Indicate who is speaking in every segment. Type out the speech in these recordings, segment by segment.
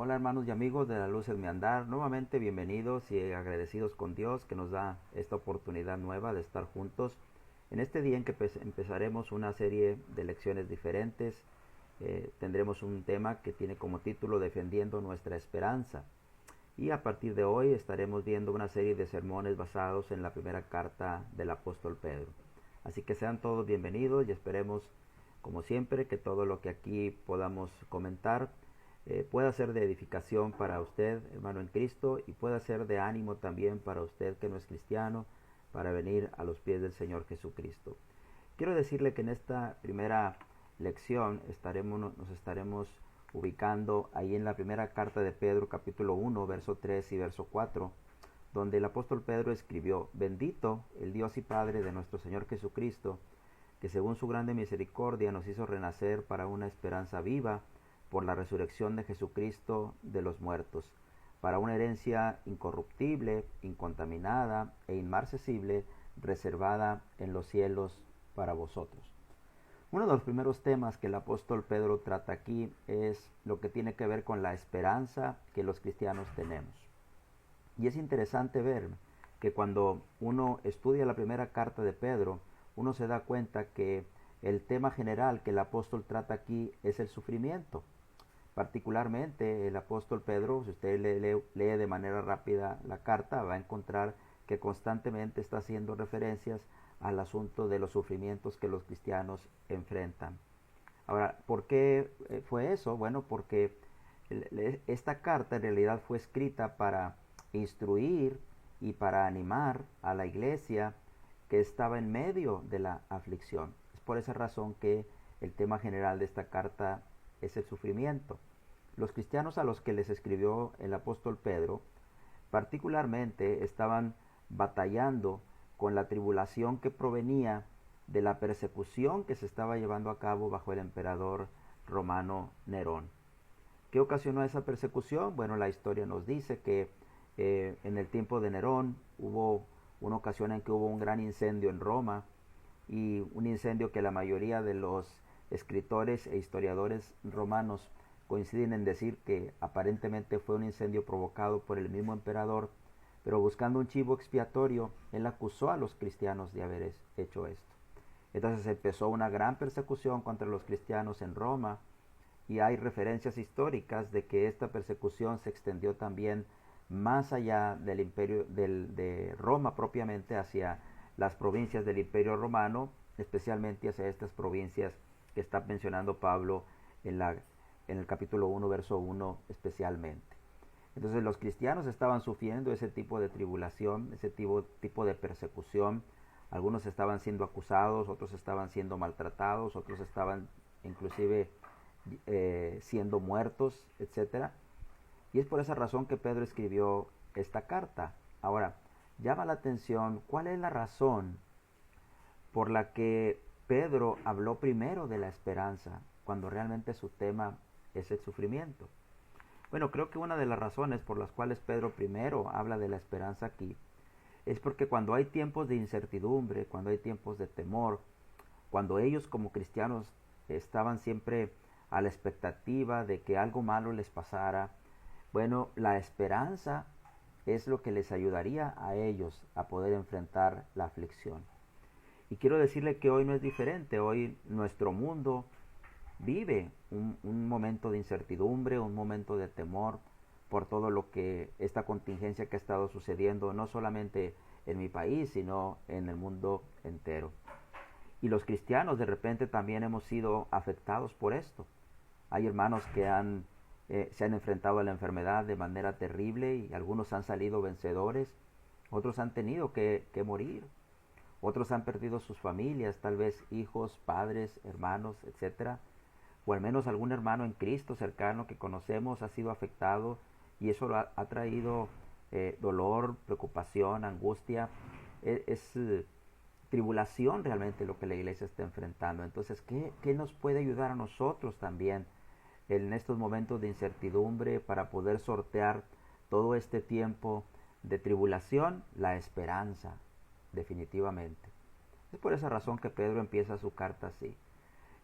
Speaker 1: Hola hermanos y amigos de la luz en mi andar, nuevamente bienvenidos y agradecidos con Dios que nos da esta oportunidad nueva de estar juntos en este día en que empezaremos una serie de lecciones diferentes. Tendremos un tema que tiene como título Defendiendo nuestra esperanza, y a partir de hoy estaremos viendo una serie de sermones basados en la primera carta del apóstol Pedro. Así que sean todos bienvenidos y esperemos, como siempre, que todo lo que aquí podamos comentar pueda ser de edificación para usted, hermano en Cristo, y pueda ser de ánimo también para usted que no es cristiano, para venir a los pies del Señor Jesucristo. Quiero decirle que en esta primera lección nos estaremos ubicando ahí en la primera carta de Pedro, capítulo 1, verso 3 y verso 4, donde el apóstol Pedro escribió: Bendito el Dios y Padre de nuestro Señor Jesucristo, que según su grande misericordia nos hizo renacer para una esperanza viva por la resurrección de Jesucristo de los muertos, para una herencia incorruptible, incontaminada e inmarcesible, reservada en los cielos para vosotros. Uno de los primeros temas que el apóstol Pedro trata aquí es lo que tiene que ver con la esperanza que los cristianos tenemos. Y es interesante ver que cuando uno estudia la primera carta de Pedro, uno se da cuenta que el tema general que el apóstol trata aquí es el sufrimiento. Particularmente el apóstol Pedro, si usted lee de manera rápida la carta, va a encontrar que constantemente está haciendo referencias al asunto de los sufrimientos que los cristianos enfrentan. Ahora, ¿por qué fue eso? Bueno, porque esta carta en realidad fue escrita para instruir y para animar a la iglesia que estaba en medio de la aflicción. Es por esa razón que el tema general de esta carta es el sufrimiento. Los cristianos a los que les escribió el apóstol Pedro particularmente estaban batallando con la tribulación que provenía de la persecución que se estaba llevando a cabo bajo el emperador romano Nerón. ¿Qué ocasionó esa persecución? Bueno, la historia nos dice que en el tiempo de Nerón hubo una ocasión en que hubo un gran incendio en Roma, y un incendio que la mayoría de los escritores e historiadores romanos coinciden en decir que aparentemente fue un incendio provocado por el mismo emperador, pero buscando un chivo expiatorio, él acusó a los cristianos de haber hecho esto. Entonces empezó una gran persecución contra los cristianos en Roma, y hay referencias históricas de que esta persecución se extendió también más allá del imperio de Roma propiamente, hacia las provincias del imperio romano, especialmente hacia estas provincias que está mencionando Pablo en el capítulo 1, verso 1 especialmente. Entonces los cristianos estaban sufriendo ese tipo de tribulación, ese tipo de persecución. Algunos estaban siendo acusados, otros estaban siendo maltratados, otros estaban inclusive siendo muertos, etcétera. Y es por esa razón que Pedro escribió esta carta. Ahora, llama la atención cuál es la razón por la que Pedro habló primero de la esperanza cuando realmente su tema es el sufrimiento. Bueno, creo que una de las razones por las cuales Pedro primero habla de la esperanza aquí es porque cuando hay tiempos de incertidumbre, cuando hay tiempos de temor, cuando ellos como cristianos estaban siempre a la expectativa de que algo malo les pasara, bueno, la esperanza es lo que les ayudaría a ellos a poder enfrentar la aflicción. Y quiero decirle que hoy no es diferente. Hoy nuestro mundo vive un momento de incertidumbre, un momento de temor por todo lo que esta contingencia que ha estado sucediendo, no solamente en mi país, sino en el mundo entero. Y los cristianos de repente también hemos sido afectados por esto. Hay hermanos que se han enfrentado a la enfermedad de manera terrible, y algunos han salido vencedores, otros han tenido que morir, otros han perdido sus familias, tal vez hijos, padres, hermanos, etcétera, o al menos algún hermano en Cristo cercano que conocemos ha sido afectado, y eso ha traído dolor, preocupación, angustia. Es tribulación realmente lo que la iglesia está enfrentando. Entonces, ¿qué nos puede ayudar a nosotros también en estos momentos de incertidumbre para poder sortear todo este tiempo de tribulación? La esperanza, definitivamente. Es por esa razón que Pedro empieza su carta así.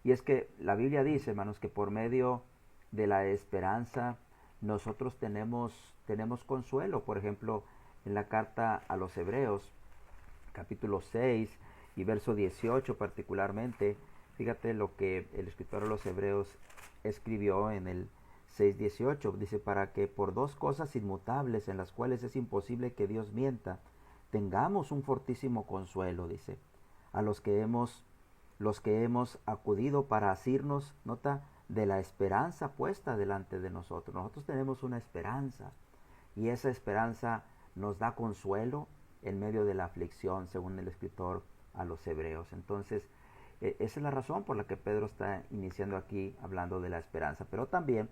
Speaker 1: Y es que la Biblia dice, hermanos, que por medio de la esperanza nosotros tenemos consuelo. Por ejemplo, en la carta a los Hebreos, capítulo 6 y verso 18 particularmente, fíjate lo que el escritor de los Hebreos escribió en el 6:18. Dice, para que por dos cosas inmutables en las cuales es imposible que Dios mienta, tengamos un fortísimo consuelo, dice, a los que hemos acudido para asirnos, nota, de la esperanza puesta delante de nosotros. Nosotros tenemos una esperanza y esa esperanza nos da consuelo en medio de la aflicción, según el escritor a los Hebreos. Entonces, esa es la razón por la que Pedro está iniciando aquí hablando de la esperanza, pero también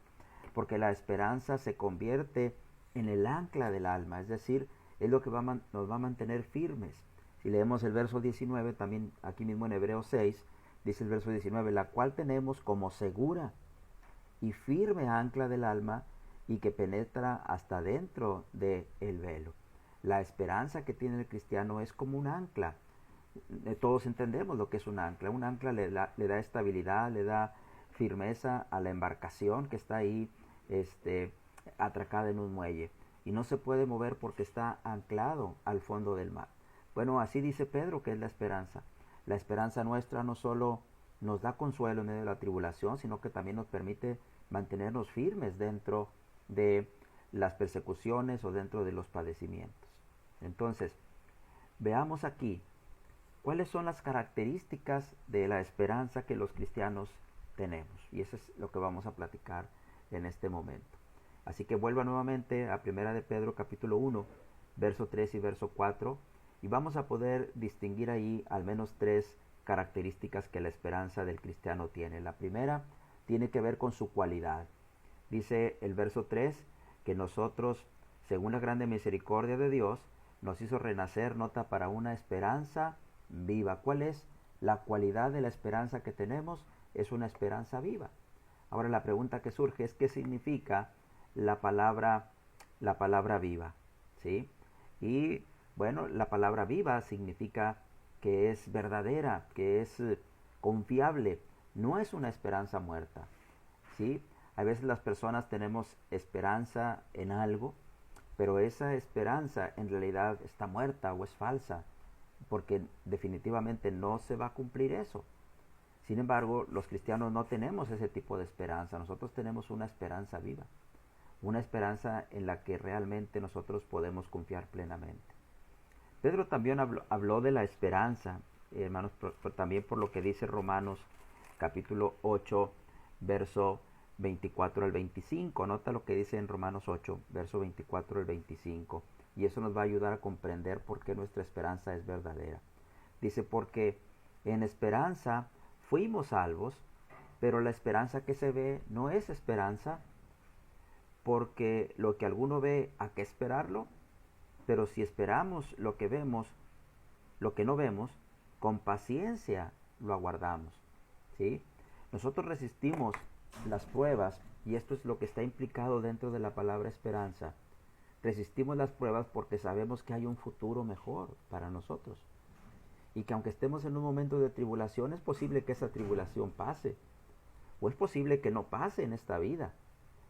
Speaker 1: porque la esperanza se convierte en el ancla del alma, es decir, es lo que nos va a mantener firmes. Si leemos el verso 19, también aquí mismo en Hebreos 6, dice el verso 19, la cual tenemos como segura y firme ancla del alma y que penetra hasta dentro del velo. La esperanza que tiene el cristiano es como un ancla. Todos entendemos lo que es un ancla. Un ancla le da estabilidad, le da firmeza a la embarcación que está ahí atracada en un muelle. Y no se puede mover porque está anclado al fondo del mar. Bueno, así dice Pedro que es la esperanza. La esperanza nuestra no solo nos da consuelo en medio de la tribulación, sino que también nos permite mantenernos firmes dentro de las persecuciones o dentro de los padecimientos. Entonces, veamos aquí cuáles son las características de la esperanza que los cristianos tenemos. Y eso es lo que vamos a platicar en este momento. Así que vuelva nuevamente a 1 de Pedro capítulo 1, verso 3 y verso 4, y vamos a poder distinguir ahí al menos tres características que la esperanza del cristiano tiene. La primera tiene que ver con su cualidad. Dice el verso 3 que nosotros, según la grande misericordia de Dios, nos hizo renacer, nota, para una esperanza viva. ¿Cuál es la cualidad de la esperanza que tenemos? Es una esperanza viva. Ahora la pregunta que surge es ¿qué significa la palabra viva? ¿Sí? Y bueno, la palabra viva significa que es verdadera, que es confiable, no es una esperanza muerta. ¿Sí? A veces las personas tenemos esperanza en algo, pero esa esperanza en realidad está muerta o es falsa, porque definitivamente no se va a cumplir eso. Sin embargo, los cristianos no tenemos ese tipo de esperanza, nosotros tenemos una esperanza viva, una esperanza en la que realmente nosotros podemos confiar plenamente. Pedro también habló de la esperanza, hermanos, también por lo que dice Romanos capítulo 8, verso 24 al 25. Nota lo que dice en Romanos 8, verso 24 al 25. Y eso nos va a ayudar a comprender por qué nuestra esperanza es verdadera. Dice, porque en esperanza fuimos salvos, pero la esperanza que se ve no es esperanza, porque lo que alguno ve, ¿a qué esperarlo? Pero si esperamos lo que vemos, lo que no vemos, con paciencia lo aguardamos. ¿Sí? Nosotros resistimos las pruebas, y esto es lo que está implicado dentro de la palabra esperanza. Resistimos las pruebas porque sabemos que hay un futuro mejor para nosotros. Y que aunque estemos en un momento de tribulación, es posible que esa tribulación pase. O es posible que no pase en esta vida.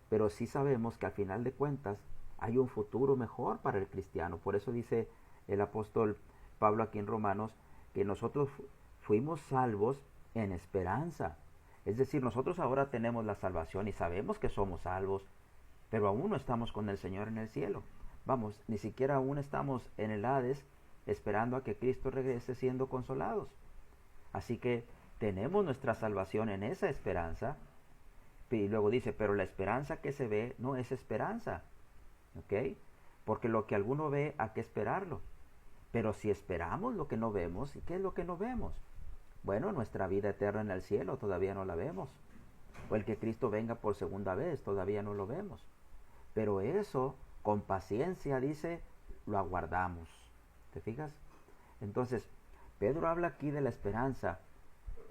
Speaker 1: Pero sí sabemos que al final de cuentas hay un futuro mejor para el cristiano. Por eso dice el apóstol Pablo aquí en Romanos que nosotros fuimos salvos en esperanza. Es decir, nosotros ahora tenemos la salvación y sabemos que somos salvos, pero aún no estamos con el Señor en el cielo. Vamos, ni siquiera aún estamos en el Hades esperando a que Cristo regrese siendo consolados. Así que tenemos nuestra salvación en esa esperanza. Y luego dice, pero la esperanza que se ve no es esperanza. ¿Ok? Porque lo que alguno ve, ¿a qué esperarlo? Pero si esperamos lo que no vemos, ¿y qué es lo que no vemos? Bueno, nuestra vida eterna en el cielo todavía no la vemos. O el que Cristo venga por segunda vez, todavía no lo vemos. Pero eso, con paciencia, dice, lo aguardamos. ¿Te fijas? Entonces, Pedro habla aquí de la esperanza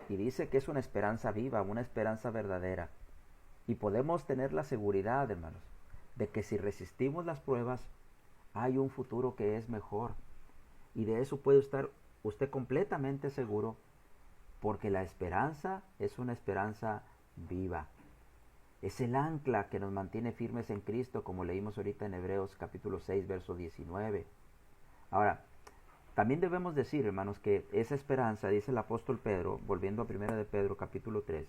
Speaker 1: y dice que es una esperanza viva, una esperanza verdadera. Y podemos tener la seguridad, hermanos, de que si resistimos las pruebas, hay un futuro que es mejor. Y de eso puede estar usted completamente seguro, porque la esperanza es una esperanza viva. Es el ancla que nos mantiene firmes en Cristo, como leímos ahorita en Hebreos capítulo 6, verso 19. Ahora, también debemos decir, hermanos, que esa esperanza, dice el apóstol Pedro, volviendo a 1 de Pedro capítulo 3,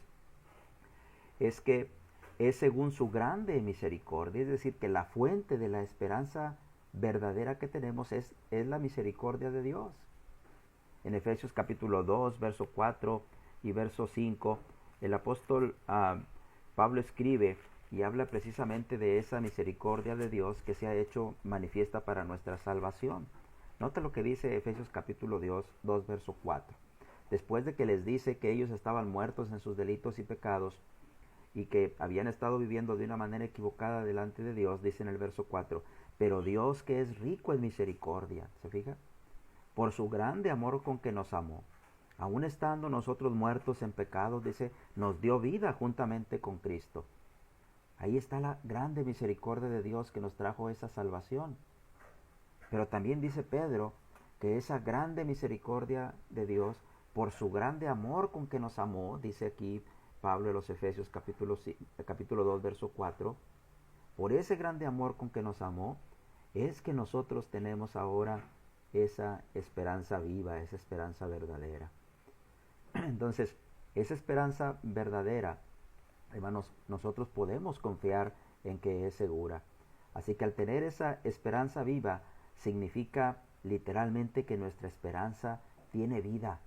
Speaker 1: es que es según su grande misericordia, es decir, que la fuente de la esperanza verdadera que tenemos es la misericordia de Dios. En Efesios capítulo 2, verso 4 y verso 5, el apóstol Pablo escribe y habla precisamente de esa misericordia de Dios que se ha hecho manifiesta para nuestra salvación. Nota lo que dice Efesios capítulo 2, verso 4. Después de que les dice que ellos estaban muertos en sus delitos y pecados y que habían estado viviendo de una manera equivocada delante de Dios, dice en el verso 4, pero Dios que es rico en misericordia, ¿se fija? Por su grande amor con que nos amó, aun estando nosotros muertos en pecados, dice, nos dio vida juntamente con Cristo. Ahí está la grande misericordia de Dios que nos trajo esa salvación. Pero también dice Pedro que esa grande misericordia de Dios, por su grande amor con que nos amó, dice aquí Pablo en los Efesios capítulo 2, verso 4, por ese grande amor con que nos amó, es que nosotros tenemos ahora esa esperanza viva, esa esperanza verdadera. Entonces, esa esperanza verdadera, hermanos, nosotros podemos confiar en que es segura. Así que al tener esa esperanza viva, significa literalmente que nuestra esperanza tiene vida.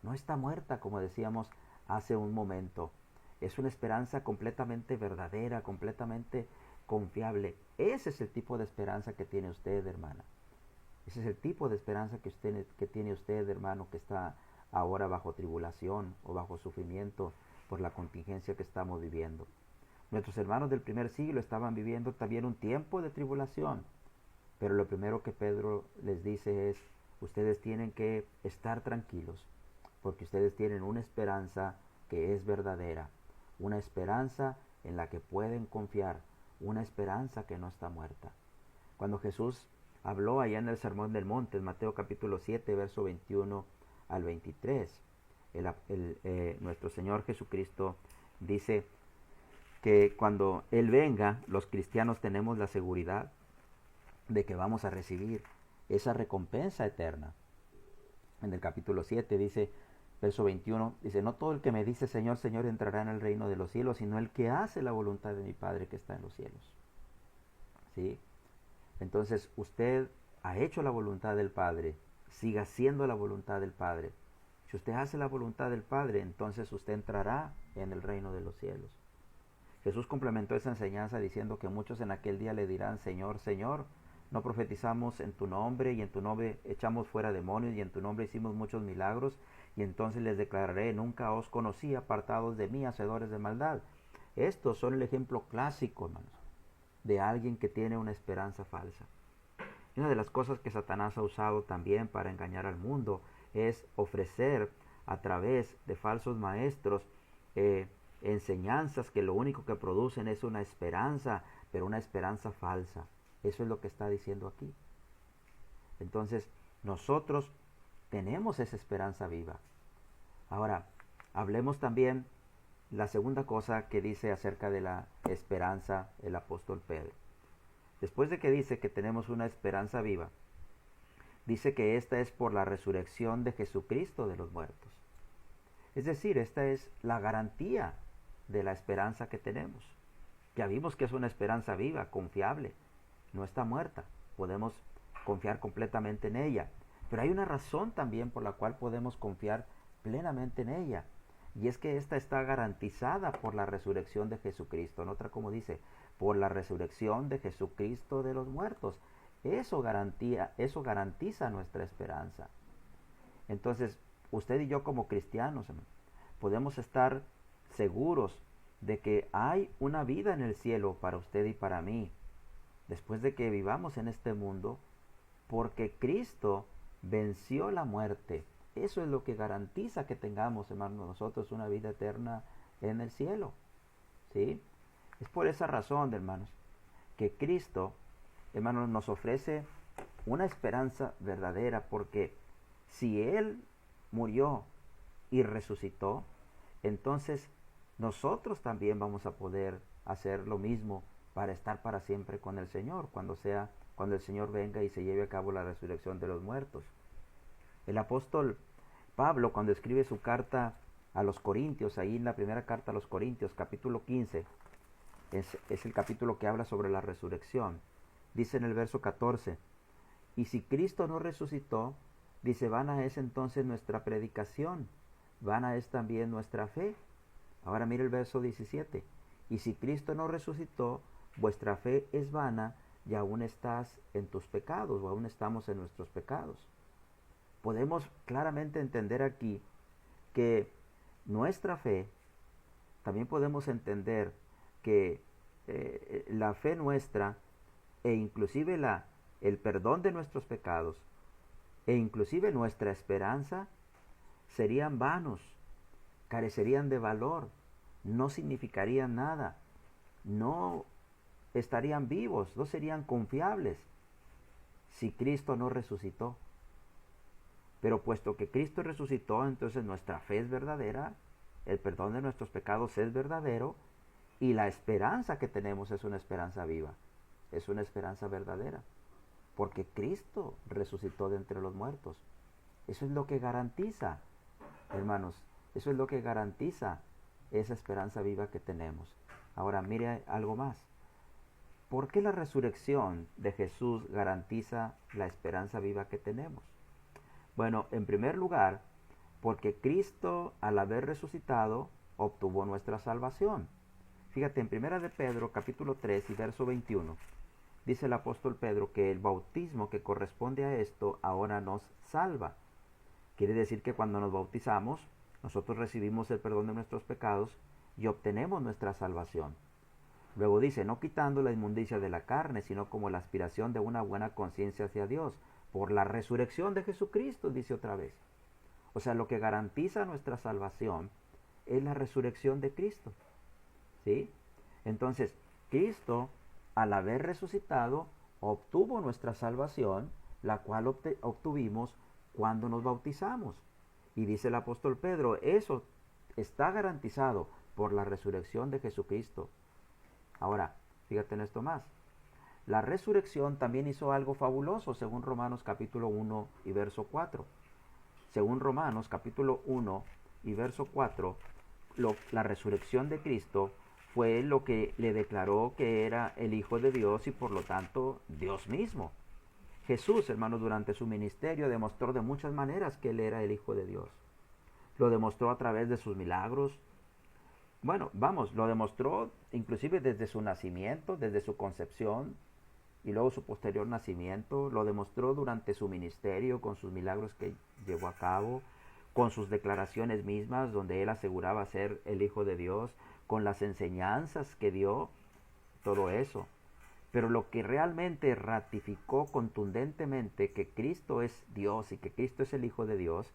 Speaker 1: No está muerta, como decíamos hace un momento. Es una esperanza completamente verdadera, completamente confiable. Ese es el tipo de esperanza que tiene usted, hermana. Ese es el tipo de esperanza que tiene usted, hermano, que está ahora bajo tribulación o bajo sufrimiento por la contingencia que estamos viviendo. Nuestros hermanos del primer siglo estaban viviendo también un tiempo de tribulación, pero lo primero que Pedro les dice es, ustedes tienen que estar tranquilos, porque ustedes tienen una esperanza que es verdadera, una esperanza en la que pueden confiar, una esperanza que no está muerta. Cuando Jesús habló allá en el Sermón del Monte, en Mateo capítulo 7, verso 21 al 23, nuestro Señor Jesucristo dice que cuando Él venga, los cristianos tenemos la seguridad de que vamos a recibir esa recompensa eterna. En el capítulo 7 dice, verso 21, dice, no todo el que me dice Señor, Señor entrará en el reino de los cielos, sino el que hace la voluntad de mi Padre que está en los cielos. ¿Sí? Entonces usted ha hecho la voluntad del Padre, siga haciendo la voluntad del Padre. Si usted hace la voluntad del Padre, entonces usted entrará en el reino de los cielos. Jesús complementó esa enseñanza diciendo que muchos en aquel día le dirán, Señor, Señor, no profetizamos en tu nombre y en tu nombre echamos fuera demonios y en tu nombre hicimos muchos milagros, y entonces les declararé, nunca os conocí, apartados de mí, hacedores de maldad. Estos son el ejemplo clásico, hermanos, de alguien que tiene una esperanza falsa. Y una de las cosas que Satanás ha usado también para engañar al mundo es ofrecer a través de falsos maestros enseñanzas que lo único que producen es una esperanza, pero una esperanza falsa. Eso es lo que está diciendo aquí. Entonces, nosotros tenemos esa esperanza viva. Ahora, hablemos también la segunda cosa que dice acerca de la esperanza el apóstol Pedro. Después de que dice que tenemos una esperanza viva, dice que esta es por la resurrección de Jesucristo de los muertos. Es decir, esta es la garantía de la esperanza que tenemos. Ya vimos que es una esperanza viva, confiable, no está muerta. Podemos confiar completamente en ella. Pero hay una razón también por la cual podemos confiar plenamente en ella. Y es que esta está garantizada por la resurrección de Jesucristo. Nota como dice, por la resurrección de Jesucristo de los muertos. Eso garantiza nuestra esperanza. Entonces, usted y yo como cristianos, podemos estar seguros de que hay una vida en el cielo para usted y para mí, después de que vivamos en este mundo, porque Cristo venció la muerte. Eso es lo que garantiza que tengamos, hermanos, nosotros una vida eterna en el cielo. ¿Sí? Es por esa razón, hermanos, que Cristo, hermanos, nos ofrece una esperanza verdadera, porque si Él murió y resucitó, entonces nosotros también vamos a poder hacer lo mismo para estar para siempre con el Señor, cuando el Señor venga y se lleve a cabo la resurrección de los muertos. El apóstol Pablo, cuando escribe su carta a los Corintios, ahí en la primera carta a los Corintios, capítulo 15, es el capítulo que habla sobre la resurrección. Dice en el verso 14, y si Cristo no resucitó, dice, vana es entonces nuestra predicación, vana es también nuestra fe. Ahora mire el verso 17, y si Cristo no resucitó, vuestra fe es vana y aún estás en tus pecados, o aún estamos en nuestros pecados. Podemos claramente entender aquí que nuestra fe, también podemos entender que la fe nuestra e inclusive el perdón de nuestros pecados e inclusive nuestra esperanza serían vanos, carecerían de valor, no significarían nada, no estarían vivos, no serían confiables si Cristo no resucitó. Pero puesto que Cristo resucitó, entonces nuestra fe es verdadera, el perdón de nuestros pecados es verdadero y la esperanza que tenemos es una esperanza viva, es una esperanza verdadera, porque Cristo resucitó de entre los muertos. Eso es lo que garantiza, hermanos, eso es lo que garantiza esa esperanza viva que tenemos. Ahora mire algo más. ¿Por qué la resurrección de Jesús garantiza la esperanza viva que tenemos? Bueno, en primer lugar, porque Cristo, al haber resucitado, obtuvo nuestra salvación. Fíjate, en 1 de Pedro, capítulo 3 y verso 21, dice el apóstol Pedro que el bautismo que corresponde a esto ahora nos salva. Quiere decir que cuando nos bautizamos, nosotros recibimos el perdón de nuestros pecados y obtenemos nuestra salvación. Luego dice, no quitando la inmundicia de la carne, sino como la aspiración de una buena conciencia hacia Dios, por la resurrección de Jesucristo, dice otra vez. O sea, lo que garantiza nuestra salvación es la resurrección de Cristo. ¿Sí? Entonces, Cristo, al haber resucitado, obtuvo nuestra salvación, la cual obtuvimos cuando nos bautizamos. Y dice el apóstol Pedro, eso está garantizado por la resurrección de Jesucristo. Ahora, fíjate en esto más. La resurrección también hizo algo fabuloso, según Romanos capítulo 1 y verso 4. Según Romanos capítulo 1 y verso 4, la resurrección de Cristo fue lo que le declaró que era el Hijo de Dios y por lo tanto Dios mismo. Jesús, hermanos, durante su ministerio demostró de muchas maneras que Él era el Hijo de Dios. Lo demostró a través de sus milagros. Bueno, lo demostró inclusive desde su nacimiento, desde su concepción y luego su posterior nacimiento. Lo demostró durante su ministerio con sus milagros que llevó a cabo, con sus declaraciones mismas donde Él aseguraba ser el Hijo de Dios, con las enseñanzas que dio, todo eso. Pero lo que realmente ratificó contundentemente que Cristo es Dios y que Cristo es el Hijo de Dios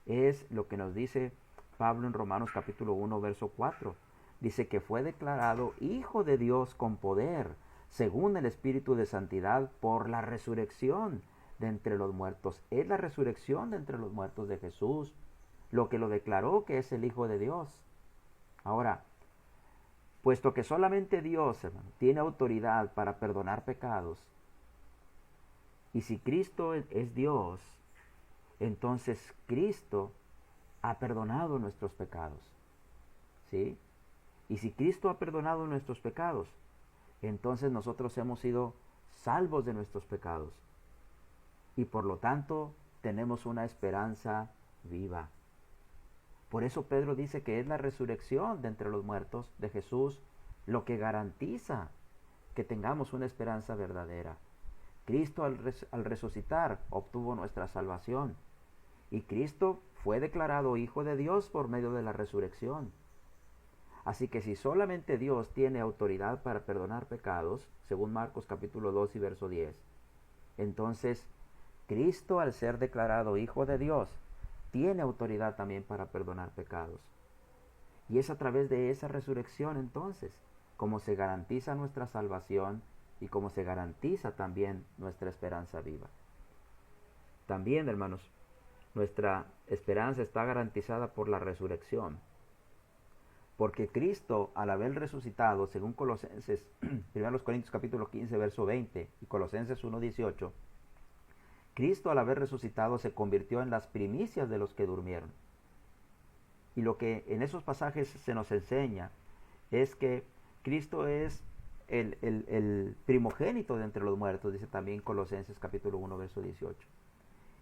Speaker 1: es lo que nos dice Pablo en Romanos capítulo 1 verso 4. Dice que fue declarado Hijo de Dios con poder, según el Espíritu de Santidad, por la resurrección de entre los muertos. Es la resurrección de entre los muertos de Jesús lo que lo declaró que es el Hijo de Dios. Ahora, puesto que solamente Dios, hermano, tiene autoridad para perdonar pecados, y si Cristo es Dios, entonces Cristo ha perdonado nuestros pecados. ¿Sí? Y si Cristo ha perdonado nuestros pecados, entonces nosotros hemos sido salvos de nuestros pecados. Y por lo tanto tenemos una esperanza viva. Por eso Pedro dice que es la resurrección de entre los muertos de Jesús lo que garantiza que tengamos una esperanza verdadera. Cristo al resucitar obtuvo nuestra salvación. Y Cristo fue declarado Hijo de Dios por medio de la resurrección. Así que si solamente Dios tiene autoridad para perdonar pecados, según Marcos capítulo 2 y verso 10, entonces Cristo, al ser declarado Hijo de Dios, tiene autoridad también para perdonar pecados. Y es a través de esa resurrección entonces como se garantiza nuestra salvación y como se garantiza también nuestra esperanza viva. También, hermanos, nuestra esperanza está garantizada por la resurrección. Porque Cristo, al haber resucitado, según Colosenses, 1 Corintios capítulo 15, verso 20 y Colosenses 1:18, Cristo al haber resucitado se convirtió en las primicias de los que durmieron. Y lo que en esos pasajes se nos enseña es que Cristo es el primogénito de entre los muertos, dice también Colosenses capítulo 1, verso 18.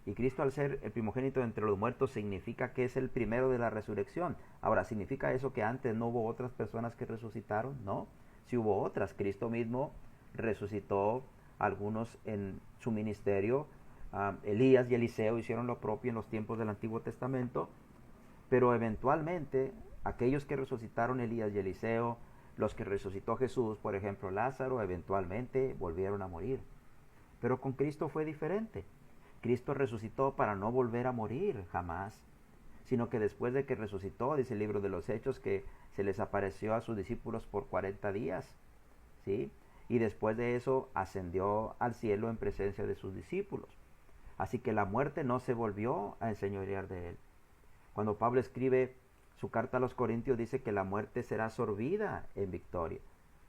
Speaker 1: Y Cristo, al ser el primogénito de entre los muertos, significa que es el primero de la resurrección. Ahora, ¿significa eso que antes no hubo otras personas que resucitaron? No, sí hubo otras. Cristo mismo resucitó algunos en su ministerio. Elías y Eliseo hicieron lo propio en los tiempos del Antiguo Testamento, pero eventualmente aquellos que resucitaron Elías y Eliseo, los que resucitó Jesús, por ejemplo Lázaro, eventualmente volvieron a morir. Pero con Cristo fue diferente. Cristo resucitó para no volver a morir jamás, sino que después de que resucitó, dice el libro de los Hechos, que se les apareció a sus discípulos por 40 días, ¿sí? Y después de eso ascendió al cielo en presencia de sus discípulos. Así que la muerte no se volvió a enseñorear de él. Cuando Pablo escribe su carta a los Corintios, dice que la muerte será sorbida en victoria.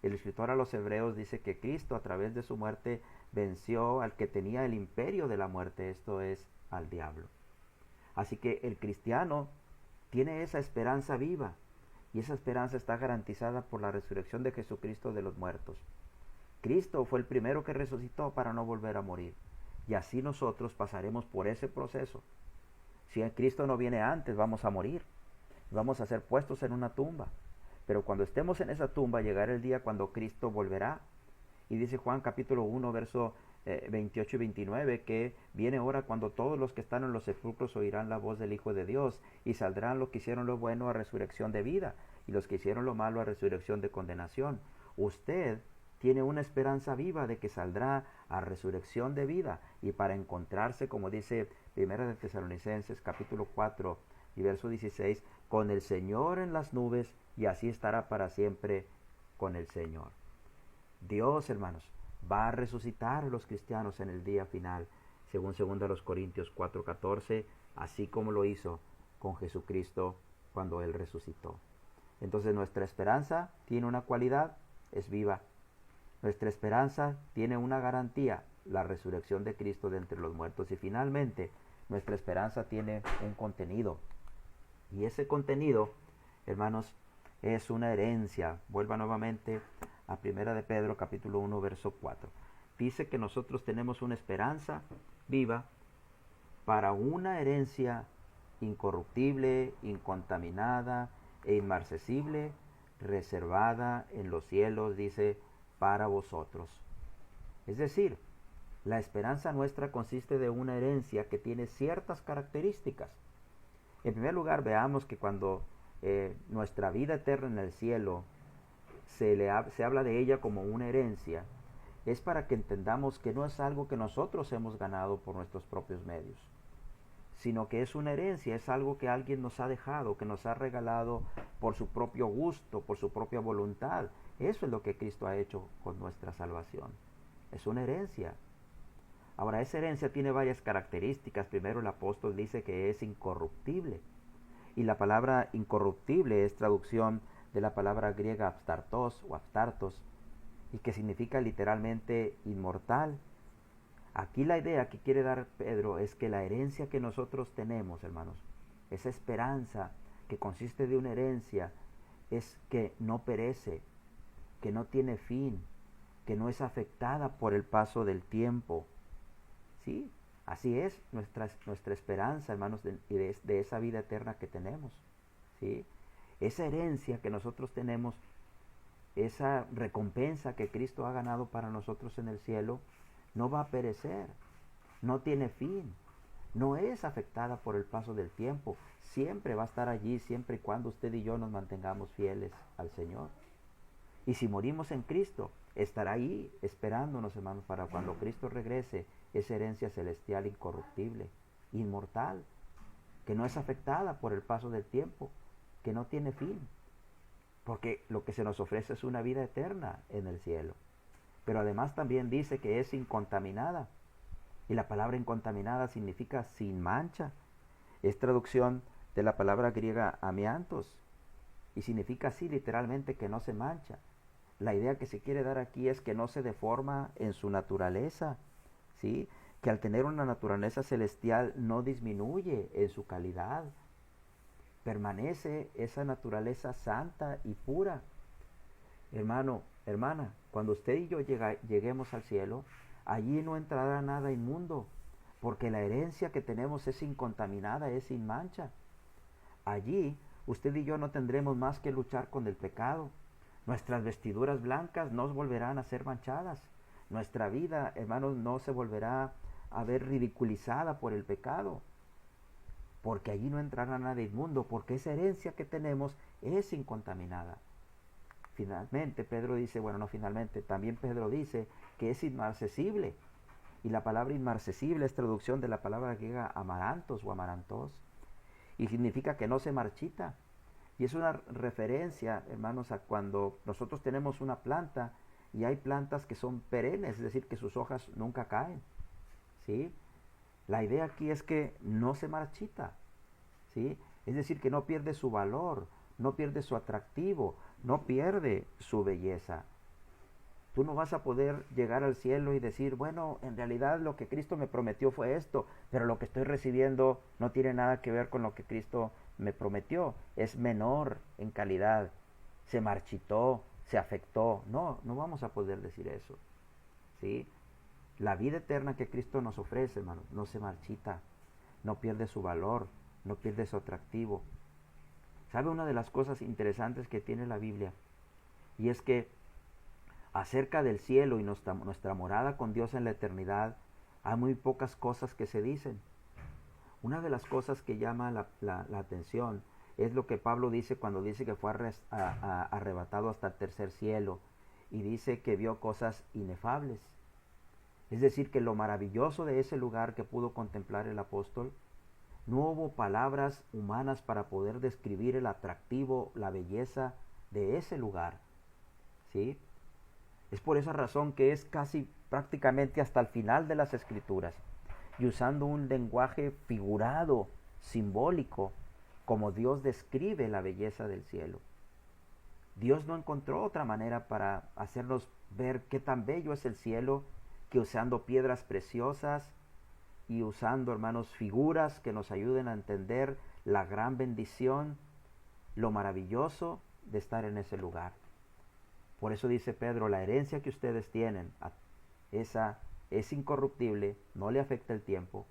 Speaker 1: El escritor a los Hebreos dice que Cristo, a través de su muerte, venció al que tenía el imperio de la muerte, esto es, al diablo. Así que el cristiano tiene esa esperanza viva, y esa esperanza está garantizada por la resurrección de Jesucristo de los muertos. Cristo fue el primero que resucitó para no volver a morir, y así nosotros pasaremos por ese proceso. Si Cristo no viene antes, vamos a morir, vamos a ser puestos en una tumba. Pero cuando estemos en esa tumba, llegará el día cuando Cristo volverá. Y dice Juan capítulo 1, verso 28 y 29, que viene hora cuando todos los que están en los sepulcros oirán la voz del Hijo de Dios, y saldrán los que hicieron lo bueno a resurrección de vida, y los que hicieron lo malo a resurrección de condenación. Usted tiene una esperanza viva de que saldrá a resurrección de vida, y para encontrarse, como dice 1 de Tesalonicenses capítulo 4 y verso 16, con el Señor en las nubes, y así estará para siempre con el Señor. Dios, hermanos, va a resucitar a los cristianos en el día final, según 2 Corintios 4:14, así como lo hizo con Jesucristo cuando Él resucitó. Entonces nuestra esperanza tiene una cualidad, es viva. Nuestra esperanza tiene una garantía, la resurrección de Cristo de entre los muertos. Y finalmente, nuestra esperanza tiene un contenido. Y ese contenido, hermanos, es una herencia. Vuelva nuevamente a 1 de Pedro capítulo 1 verso 4. Dice que nosotros tenemos una esperanza viva para una herencia incorruptible, incontaminada e inmarcesible, reservada en los cielos, dice, para vosotros. Es decir, la esperanza nuestra consiste de una herencia que tiene ciertas características. En primer lugar, veamos que cuando nuestra vida eterna en el cielo se habla de ella como una herencia, es para que entendamos que no es algo que nosotros hemos ganado por nuestros propios medios, sino que es una herencia, es algo que alguien nos ha dejado, que nos ha regalado por su propio gusto, por su propia voluntad. Eso es lo que Cristo ha hecho con nuestra salvación. Es una herencia. Ahora, esa herencia tiene varias características. Primero, el apóstol dice que es incorruptible. Y la palabra incorruptible es traducción de la palabra griega abstartos o abstartos, y que significa literalmente inmortal. Aquí la idea que quiere dar Pedro es que la herencia que nosotros tenemos, hermanos, esa esperanza que consiste de una herencia, es que no perece, que no tiene fin, que no es afectada por el paso del tiempo. ¿Sí? Así es nuestra esperanza, hermanos, de esa vida eterna que tenemos. ¿Sí? Esa herencia que nosotros tenemos, esa recompensa que Cristo ha ganado para nosotros en el cielo, no va a perecer, no tiene fin, no es afectada por el paso del tiempo, siempre va a estar allí, siempre y cuando usted y yo nos mantengamos fieles al Señor. Y si morimos en Cristo, estará ahí esperándonos, hermanos, para cuando Cristo regrese, esa herencia celestial incorruptible, inmortal, que no es afectada por el paso del tiempo, que no tiene fin, porque lo que se nos ofrece es una vida eterna en el cielo. Pero además también dice que es incontaminada, y la palabra incontaminada significa sin mancha. Es traducción de la palabra griega amiantos, Y significa así literalmente que no se mancha. La idea que se quiere dar aquí es que no se deforma en su naturaleza, ¿sí? Que al tener una naturaleza celestial no disminuye en su calidad. Permanece esa naturaleza santa y pura. Hermano, hermana, cuando usted y yo lleguemos al cielo, allí no entrará nada inmundo, porque la herencia que tenemos es incontaminada, es sin mancha. Allí usted y yo no tendremos más que luchar con el pecado. Nuestras vestiduras blancas no volverán a ser manchadas. Nuestra vida, hermanos, no se volverá a ver ridiculizada por el pecado, porque allí no entrará nada inmundo, porque esa herencia que tenemos es incontaminada. Finalmente, Pedro dice, bueno, no finalmente, también Pedro dice que es inmarcesible. Y la palabra inmarcesible es traducción de la palabra griega amarantos o amarantos. Y significa que no se marchita. Y es una referencia, hermanos, a cuando nosotros tenemos una planta y hay plantas que son perennes, es decir, que sus hojas nunca caen. ¿Sí? La idea aquí es que no se marchita. ¿Sí? Es decir, que no pierde su valor, no pierde su atractivo, no pierde su belleza. Tú no vas a poder llegar al cielo y decir, bueno, en realidad lo que Cristo me prometió fue esto, pero lo que estoy recibiendo no tiene nada que ver con lo que Cristo me prometió. Es menor en calidad, se marchitó, se afectó. No, no vamos a poder decir eso. ¿Sí? La vida eterna que Cristo nos ofrece, hermano, no se marchita, no pierde su valor, no pierde su atractivo. ¿Sabe una de las cosas interesantes que tiene la Biblia? Y es que acerca del cielo y nuestra morada con Dios en la eternidad, hay muy pocas cosas que se dicen. Una de las cosas que llama la atención es lo que Pablo dice cuando dice que fue arrebatado hasta el tercer cielo y dice que vio cosas inefables. Es decir, que lo maravilloso de ese lugar que pudo contemplar el apóstol, no hubo palabras humanas para poder describir el atractivo, la belleza de ese lugar. ¿Sí? Es por esa razón que es casi prácticamente hasta el final de las Escrituras, y usando un lenguaje figurado, simbólico, como Dios describe la belleza del cielo. Dios no encontró otra manera para hacernos ver qué tan bello es el cielo que usando piedras preciosas y usando, hermanos, figuras que nos ayuden a entender la gran bendición, lo maravilloso de estar en ese lugar. Por eso dice Pedro, la herencia que ustedes tienen, esa es incorruptible, no le afecta el tiempo,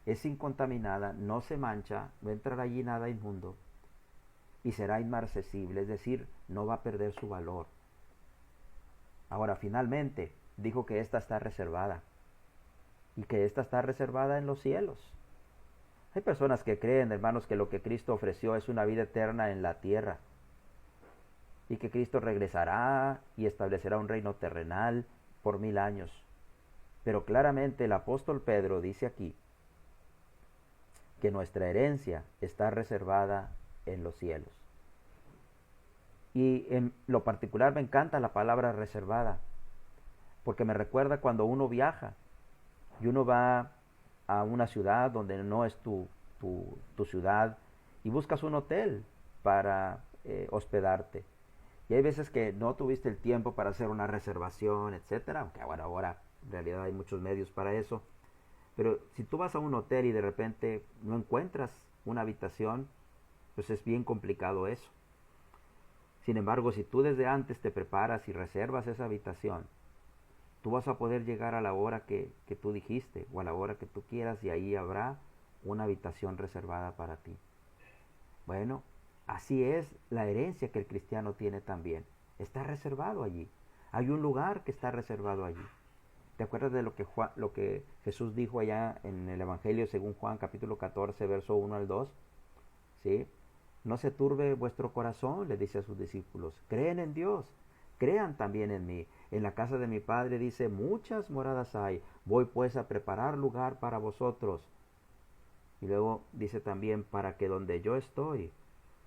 Speaker 1: es incontaminada, no se mancha, no entrará allí nada inmundo y será inmarcesible, es decir, no va a perder su valor. Ahora, finalmente, dijo que esta está reservada y que esta está reservada en los cielos. Hay personas que creen, hermanos, que lo que Cristo ofreció es una vida eterna en la tierra y que Cristo regresará y establecerá un reino terrenal por 1000 años. Pero claramente el apóstol Pedro dice aquí que nuestra herencia está reservada en los cielos. Y en lo particular me encanta la palabra reservada, porque me recuerda cuando uno viaja y uno va a una ciudad donde no es tu ciudad y buscas un hotel para hospedarte. Y hay veces que no tuviste el tiempo para hacer una reservación, etcétera, aunque bueno, ahora en realidad hay muchos medios para eso. Pero si tú vas a un hotel y de repente no encuentras una habitación, pues es bien complicado eso. Sin embargo, si tú desde antes te preparas y reservas esa habitación, tú vas a poder llegar a la hora que tú dijiste o a la hora que tú quieras y ahí habrá una habitación reservada para ti. Bueno, así es la herencia que el cristiano tiene también. Está reservado allí. Hay un lugar que está reservado allí. ¿Te acuerdas de lo que Jesús dijo allá en el Evangelio según Juan capítulo 14, verso 1 al 2? ¿Sí? No se turbe vuestro corazón, le dice a sus discípulos. Creen en Dios, crean también en mí. En la casa de mi Padre dice, muchas moradas hay. Voy pues a preparar lugar para vosotros. Y luego dice también, para que donde yo estoy,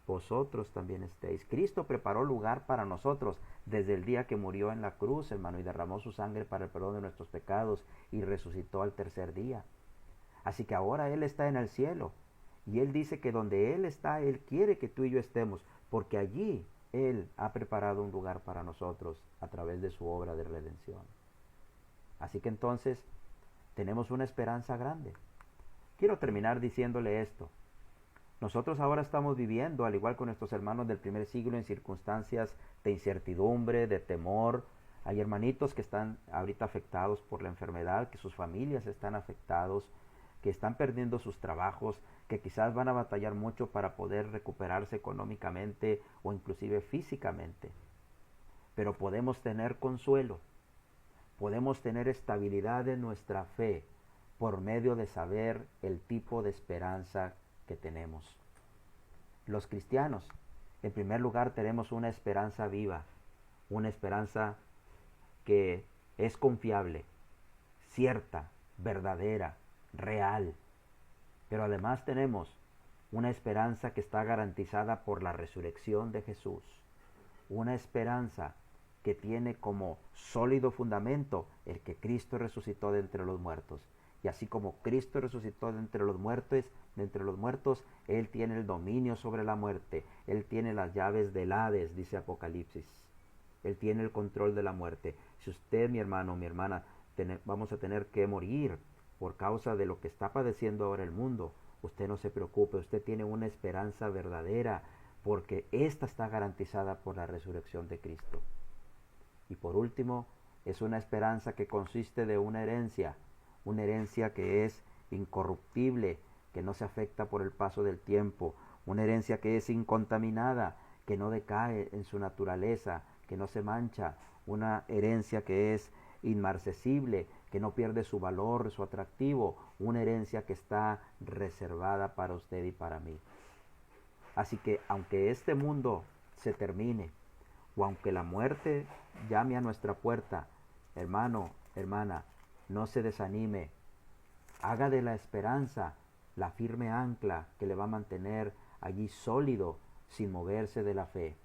Speaker 1: vosotros también estéis. Cristo preparó lugar para nosotros desde el día que murió en la cruz, hermano, y derramó su sangre para el perdón de nuestros pecados y resucitó al tercer día. Así que ahora Él está en el cielo y Él dice que donde Él está, Él quiere que tú y yo estemos. porque allí Él ha preparado un lugar para nosotros a través de su obra de redención. Así que entonces tenemos una esperanza grande. Quiero terminar diciéndole esto. Nosotros ahora estamos viviendo, al igual que nuestros hermanos del primer siglo, en circunstancias de incertidumbre, de temor. Hay hermanitos que están ahorita afectados por la enfermedad, que sus familias están afectados, que están perdiendo sus trabajos, que quizás van a batallar mucho para poder recuperarse económicamente o inclusive físicamente. Pero podemos tener consuelo, podemos tener estabilidad en nuestra fe por medio de saber el tipo de esperanza que tenemos. Los cristianos, en primer lugar, tenemos una esperanza viva, una esperanza que es confiable, cierta, verdadera, real. Pero además tenemos una esperanza que está garantizada por la resurrección de Jesús. Una esperanza que tiene como sólido fundamento el que Cristo resucitó de entre los muertos. Y así como Cristo resucitó de entre los muertos, Él tiene el dominio sobre la muerte. Él tiene las llaves del Hades, dice Apocalipsis. Él tiene el control de la muerte. Si usted, mi hermano, mi hermana, vamos a tener que morir por causa de lo que está padeciendo ahora el mundo, usted no se preocupe, usted tiene una esperanza verdadera, porque esta está garantizada por la resurrección de Cristo. Y por último, es una esperanza que consiste de una herencia que es incorruptible, que no se afecta por el paso del tiempo, una herencia que es incontaminada, que no decae en su naturaleza, que no se mancha, una herencia que es inmarcesible, que no pierde su valor, su atractivo, una herencia que está reservada para usted y para mí. Así que aunque este mundo se termine, o aunque la muerte llame a nuestra puerta, hermano, hermana, no se desanime. Haga de la esperanza la firme ancla que le va a mantener allí sólido, sin moverse de la fe.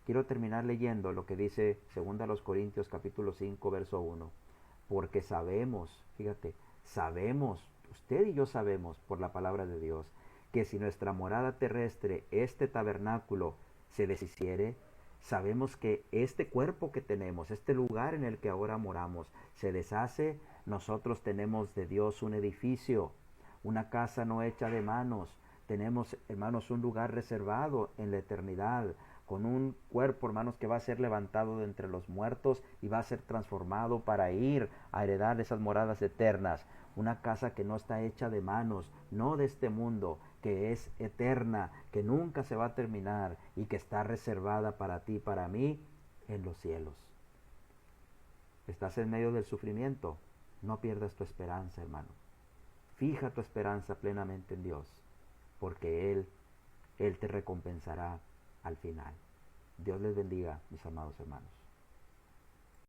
Speaker 1: Quiero terminar leyendo lo que dice 2 Corintios capítulo 5, verso 1. Porque sabemos, fíjate, sabemos, usted y yo sabemos por la palabra de Dios, que si nuestra morada terrestre, este tabernáculo, se deshiciere, sabemos que este cuerpo que tenemos, este lugar en el que ahora moramos, se deshace. Nosotros tenemos de Dios un edificio, una casa no hecha de manos. Tenemos, hermanos, un lugar reservado en la eternidad, con un cuerpo, hermanos, que va a ser levantado de entre los muertos y va a ser transformado para ir a heredar esas moradas eternas. Una casa que no está hecha de manos, no de este mundo, que es eterna, que nunca se va a terminar y que está reservada para ti y para mí en los cielos. ¿Estás en medio del sufrimiento? No pierdas tu esperanza, hermano. Fija tu esperanza plenamente en Dios, porque Él te recompensará al final. Dios les bendiga, mis amados hermanos.